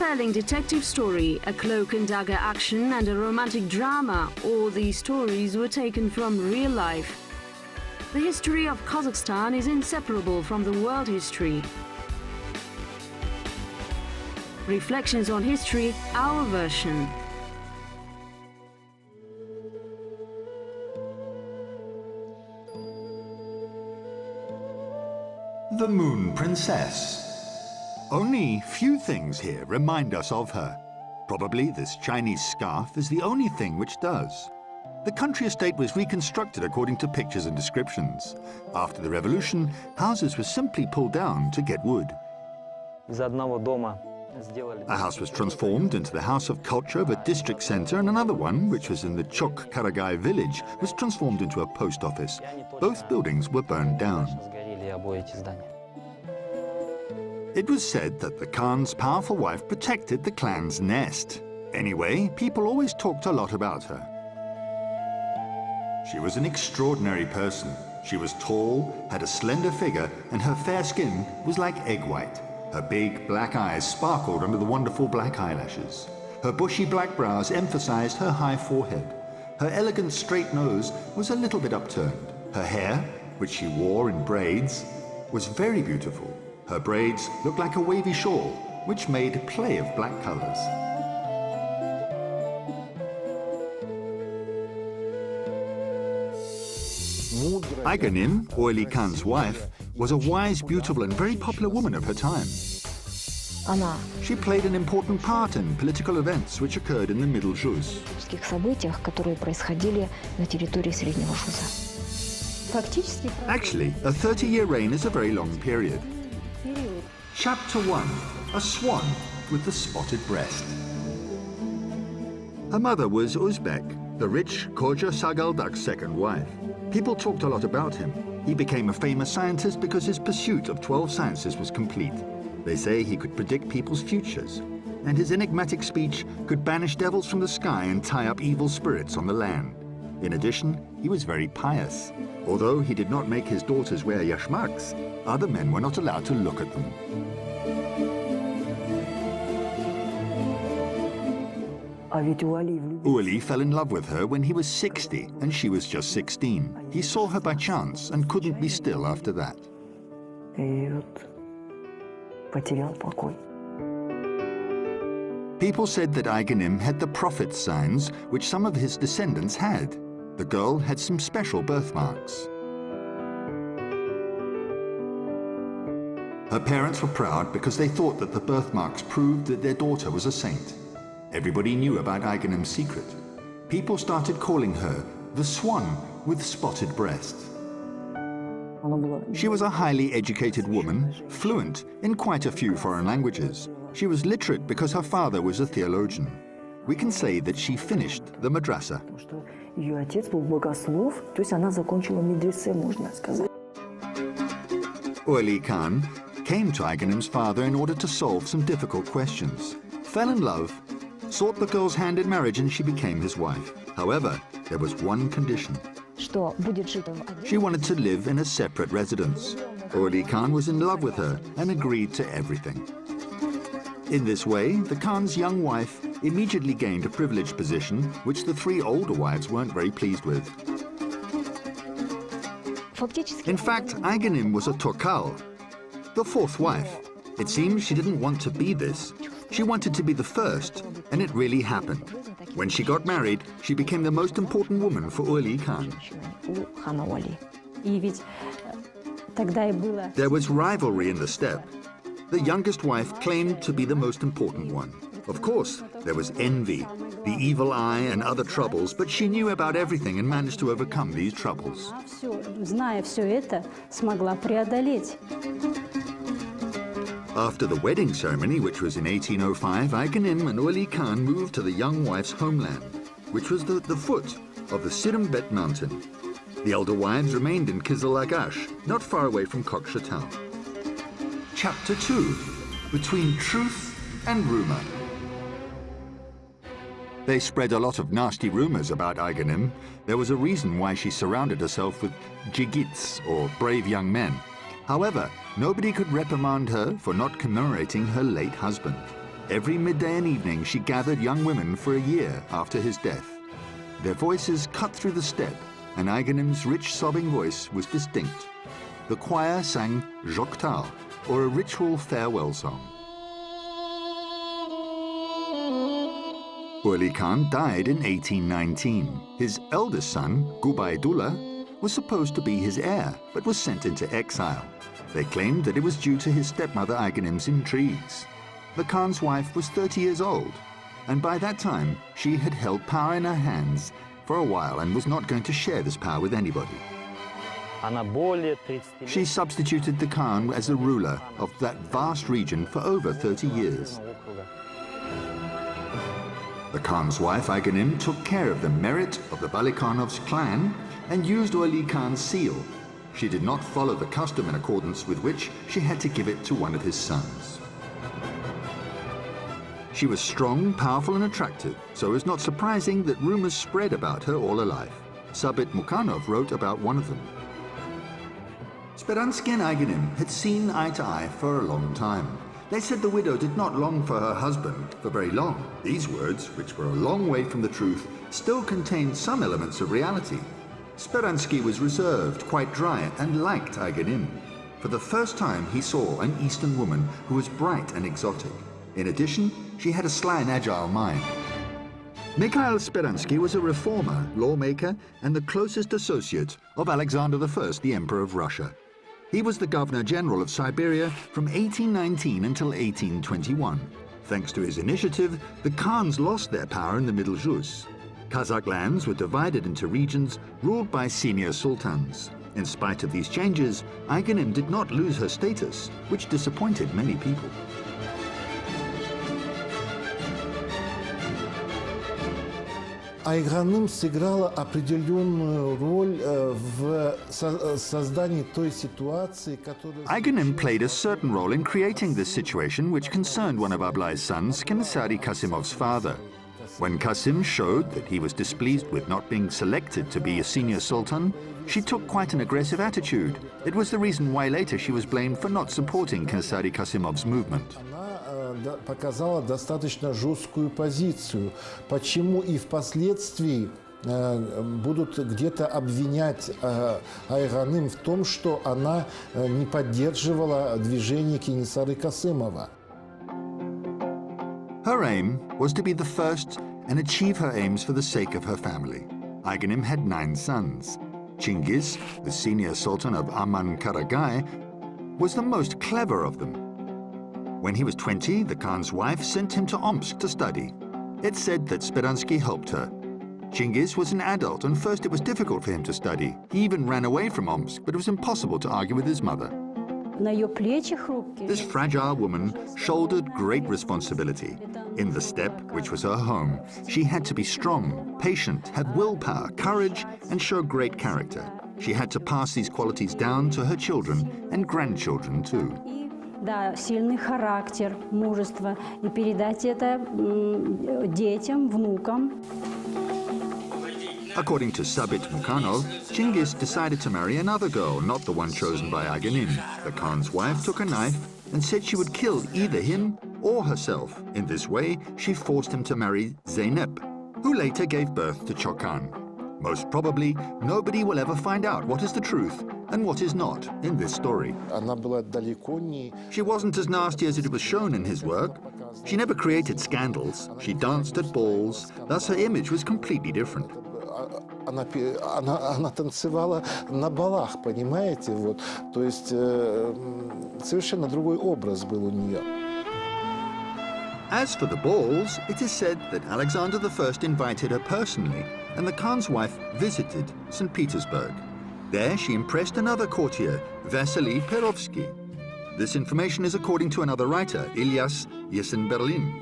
compelling detective story, a cloak and dagger action, and a romantic drama, all these stories were taken from real life. The history of Kazakhstan is inseparable from the world history. Reflections on history, our version. The Moon Princess. Only few things here remind us of her. Probably this Chinese scarf is the only thing which does. The country estate was reconstructed according to pictures and descriptions. After the revolution, houses were simply pulled down to get wood. A house was transformed into the House of Culture of a district center, and another one, which was in the Chok Karagai village, was transformed into a post office. Both buildings were burned down. It was said that the Khan's powerful wife protected the clan's nest. Anyway, people always talked a lot about her. She was an extraordinary person. She was tall, had a slender figure, and her fair skin was like egg white. Her big black eyes sparkled under the wonderful black eyelashes. Her bushy black brows emphasized her high forehead. Her elegant straight nose was a little bit upturned. Her hair, which she wore in braids, was very beautiful. Her braids looked like a wavy shawl, which made play of black colors. Ayganym, Joly Khan's wife, was a wise, beautiful, and very popular woman of her time. She played an important part in political events which occurred in the Middle Rus. Actually, a 30-year reign is a very long period. Chapter 1. A swan with the spotted breast. Her mother was Uzbek, the rich Khoja Sagaldak's second wife. People talked a lot about him. He became a famous scientist because his pursuit of 12 sciences was complete. They say he could predict people's futures, and his enigmatic speech could banish devils from the sky and tie up evil spirits on the land. In addition, he was very pious. Although he did not make his daughters wear yashmaks, other men were not allowed to look at them. Joly fell in love with her when he was 60 and she was just 16. He saw her by chance and couldn't be still after that. People said that Ayganym had the prophet's signs, which some of his descendants had. The girl had some special birthmarks. Her parents were proud because they thought that the birthmarks proved that their daughter was a saint. Everybody knew about Ayganym's secret. People started calling her the Swan with spotted breast. She was a highly educated woman, fluent in quite a few foreign languages. She was literate because her father was a theologian. We can say that she finished the madrasa. Joly Khan came to Ayganym's father in order to solve some difficult questions, fell in love, sought the girl's hand in marriage, and she became his wife. However, there was one condition. She wanted to live in a separate residence. Joly Khan was in love with her and agreed to everything. In this way, the Khan's young wife immediately gained a privileged position, which the three older wives weren't very pleased with. In fact, Ayganym was a Tokal, the fourth wife. It seems she didn't want to be this. She wanted to be the first, and it really happened. When she got married, she became the most important woman for Joly Khan. There was rivalry in the steppe. The youngest wife claimed to be the most important one. Of course, there was envy, the evil eye, and other troubles, but she knew about everything and managed to overcome these troubles. After the wedding ceremony, which was in 1805, Ayganym and Joly Khan moved to the young wife's homeland, which was the foot of the Sirembet mountain. The elder wives remained in Kizilagash, not far away from Kokshetau. Chapter 2. Between Truth and Rumor. They spread a lot of nasty rumors about Ayganym. There was a reason why she surrounded herself with jigits, or brave young men. However, nobody could reprimand her for not commemorating her late husband. Every midday and evening she gathered young women for a year after his death. Their voices cut through the steppe, and Ayganym's rich sobbing voice was distinct. The choir sang Joktal, or a ritual farewell song. Joly Khan died in 1819. His eldest son, Gubaydullah, was supposed to be his heir, but was sent into exile. They claimed that it was due to his stepmother Ayganym's intrigues. The Khan's wife was 30 years old, and by that time she had held power in her hands for a while and was not going to share this power with anybody. She substituted the Khan as the ruler of that vast region for over 30 years. The Khan's wife, Ayganym, took care of the merit of the Balikanov's clan and used Joly Khan's seal. She did not follow the custom in accordance with which she had to give it to one of his sons. She was strong, powerful and attractive, so it's not surprising that rumors spread about her all her life. Sabit Mukhanov wrote about one of them. Speransky and Ayganym had seen eye to eye for a long time. They said the widow did not long for her husband for very long. These words, which were a long way from the truth, still contained some elements of reality. Speransky was reserved, quite dry, and liked Ayganym. For the first time he saw an Eastern woman who was bright and exotic. In addition, she had a sly and agile mind. Mikhail Speransky was a reformer, lawmaker, and the closest associate of Alexander I, the Emperor of Russia. He was the Governor-General of Siberia from 1819 until 1821. Thanks to his initiative, the Khans lost their power in the Middle Rus. Kazakh lands were divided into regions ruled by senior sultans. In spite of these changes, Ayganym did not lose her status, which disappointed many people. Ayganym сыграла определенную роль в создании той ситуации, которая... Ayganym played a certain role in creating this situation which concerned one of Ablay's sons, Kensari Kasimov's father. When Kasim showed that he was displeased with not being selected to be a senior sultan, she took quite an aggressive attitude. It was the reason why later she was blamed for not supporting Kensari Kasimov's movement. Показала достаточно жесткую позицию, почему и впоследствии будут где-то обвинять Ayganym в том, что она не поддерживала движение Кенесары Касымова. Her aim was to be the first and achieve her aims for the sake of her family. Ayganym had 9 sons. Chingiz, the senior sultan of Aman Karagay, was the most clever of them. When he was 20, the Khan's wife sent him to Omsk to study. It's said that Speransky helped her. Chingiz was an adult, and first it was difficult for him to study. He even ran away from Omsk, but it was impossible to argue with his mother. This fragile woman shouldered great responsibility. In the steppe, which was her home, she had to be strong, patient, have willpower, courage, and show great character. She had to pass these qualities down to her children and grandchildren too. Да, сильный характер, мужество, и передать это детям, внукам. According to Sabit Mukhanov, Chingiz decided to marry another girl, not the one chosen by Ayganym. The Khan's wife took a knife and said she would kill either him or herself. In this way, she forced him to marry Zeynep, who later gave birth to Chokhan. Most probably, nobody will ever find out what is the truth and what is not in this story. She wasn't as nasty as it was shown in his work. She never created scandals. She danced at balls. Thus, her image was completely different. Она танцевала на балах, понимаете, вот. То есть совершенно другой образ был у нее. As for the balls, it is said that Alexander I invited her personally, and the Khan's wife visited St. Petersburg. There she impressed another courtier, Vasily Perovsky. This information is according to another writer, Ilyas Yesenberlin.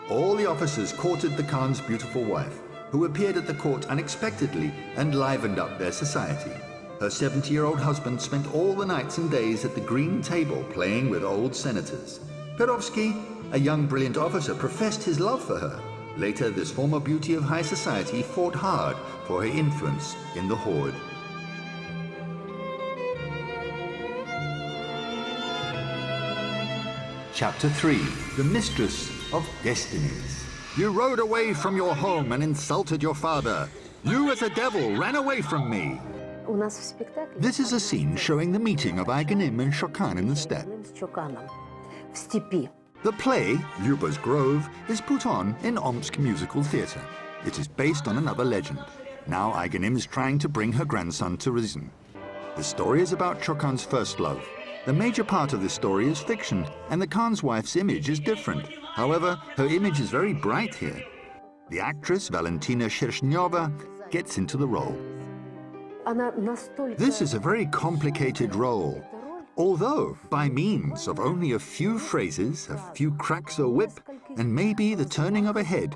All the officers courted the Khan's beautiful wife, who appeared at the court unexpectedly and livened up their society. Her 70-year-old husband spent all the nights and days at the green table playing with old senators. Perovsky, a young brilliant officer, professed his love for her. Later, this former beauty of high society fought hard for her influence in the horde. Chapter 3, The Mistress of Destinies. You rode away from your home and insulted your father. You as a devil ran away from me. This is a scene showing the meeting of Ayganym and Shokan in the steppe. The play, Lyuba's Grove, is put on in Omsk Musical Theatre. It is based on another legend. Now Ayganym is trying to bring her grandson to reason. The story is about Shokan's first love. The major part of this story is fiction, and the Khan's wife's image is different. However, her image is very bright here. The actress, Valentina Shershneva, gets into the role. This is a very complicated role. Although, by means of only a few phrases, a few cracks of whip, and maybe the turning of a head,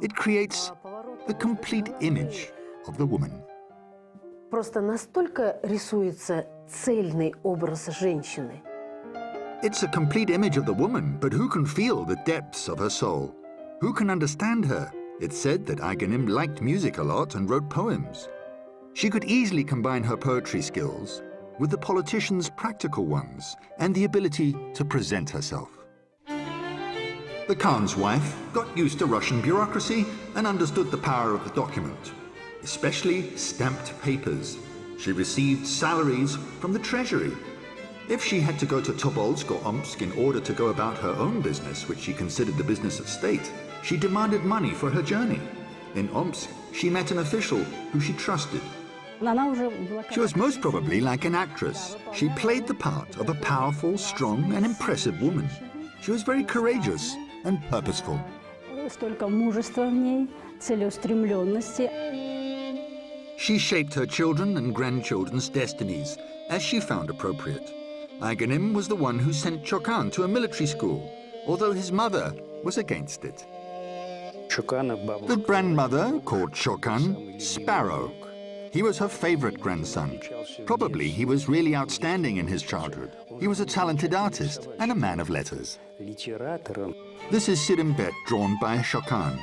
it creates the complete image of the woman. Просто настолько рисуется цельный образ женщины. It's a complete image of the woman, but who can feel the depths of her soul? Who can understand her? It's said that Ayganym liked music a lot and wrote poems. She could easily combine her poetry skills with the politician's practical ones and the ability to present herself. The Khan's wife got used to Russian bureaucracy and understood the power of the document, especially stamped papers. She received salaries from the treasury. If she had to go to Tobolsk or Omsk in order to go about her own business, which she considered the business of state, she demanded money for her journey. In Omsk, she met an official who she trusted. She was most probably like an actress. She played the part of a powerful, strong, and impressive woman. She was very courageous and purposeful. She shaped her children and grandchildren's destinies as she found appropriate. Ayganym was the one who sent Shokan to a military school, although his mother was against it. The grandmother called Shokan Sparrow. He was her favorite grandson. Probably he was really outstanding in his childhood. He was a talented artist and a man of letters. This is Sirimbet drawn by Shokan.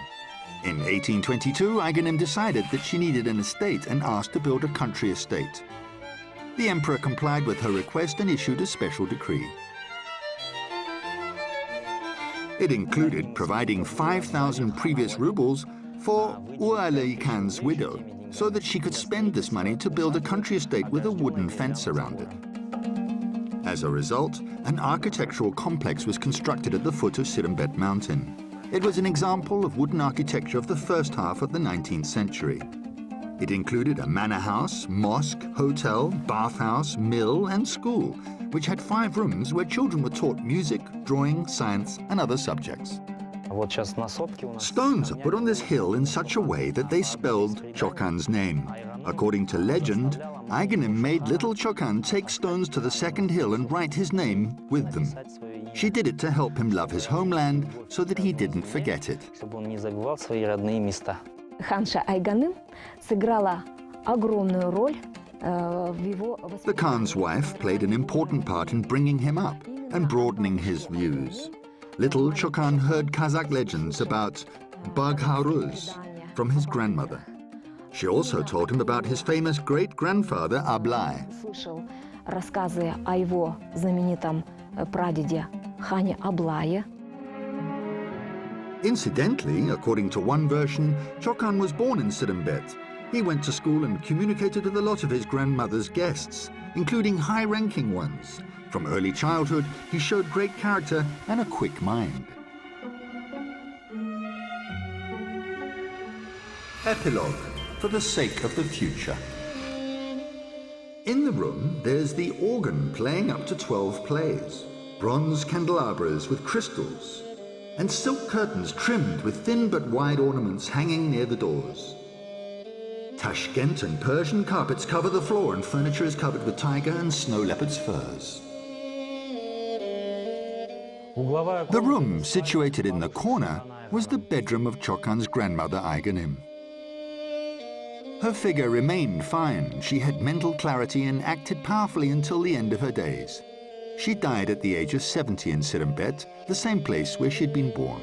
In 1822, Ayganym decided that she needed an estate and asked to build a country estate. The emperor complied with her request and issued a special decree. It included providing 5,000 previous rubles for Ualei Khan's widow, so that she could spend this money to build a country estate with a wooden fence around it. As a result, an architectural complex was constructed at the foot of Sirimbet mountain. It was an example of wooden architecture of the first half of the 19th century. It included a manor house, mosque, hotel, bathhouse, mill, and school, which had 5 rooms where children were taught music, drawing, science, and other subjects. Stones are put on this hill in such a way that they spelled Shokan's name. According to legend, Ayganym made little Shokan take stones to the second hill and write his name with them. She did it to help him love his homeland so that he didn't forget it. Ханша Ayganym сыграла огромную роль в его... The Khan's wife played an important part in bringing him up and broadening his views. Little Shokan heard Kazakh legends about Bagharuz from his grandmother. She also told him about his famous great-grandfather Ablai. Слышал рассказы о его знаменитом прадеде хане Аблае. Incidentally, according to one version, Shokan was born in Sirimbet. He went to school and communicated with a lot of his grandmother's guests, including high-ranking ones. From early childhood, he showed great character and a quick mind. Epilogue, for the sake of the future. In the room, there's the organ playing up to 12 plays, bronze candelabras with crystals, and silk curtains trimmed with thin but wide ornaments hanging near the doors. Tashkent and Persian carpets cover the floor, and furniture is covered with tiger and snow leopard's furs. The room situated in the corner was the bedroom of Shokan's grandmother Ayganym. Her figure remained fine. She had mental clarity and acted powerfully until the end of her days. She died at the age of 70 in Sirimbet, the same place where she'd been born.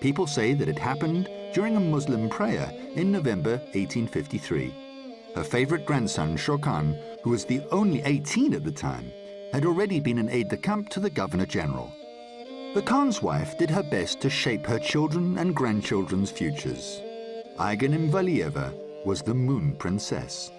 People say that it happened during a Muslim prayer in November 1853. Her favorite grandson, Shokan, who was the only 18 at the time, had already been an aide-de-camp to the Governor-General. The Khan's wife did her best to shape her children and grandchildren's futures. Ayganym Valieva was the Moon Princess.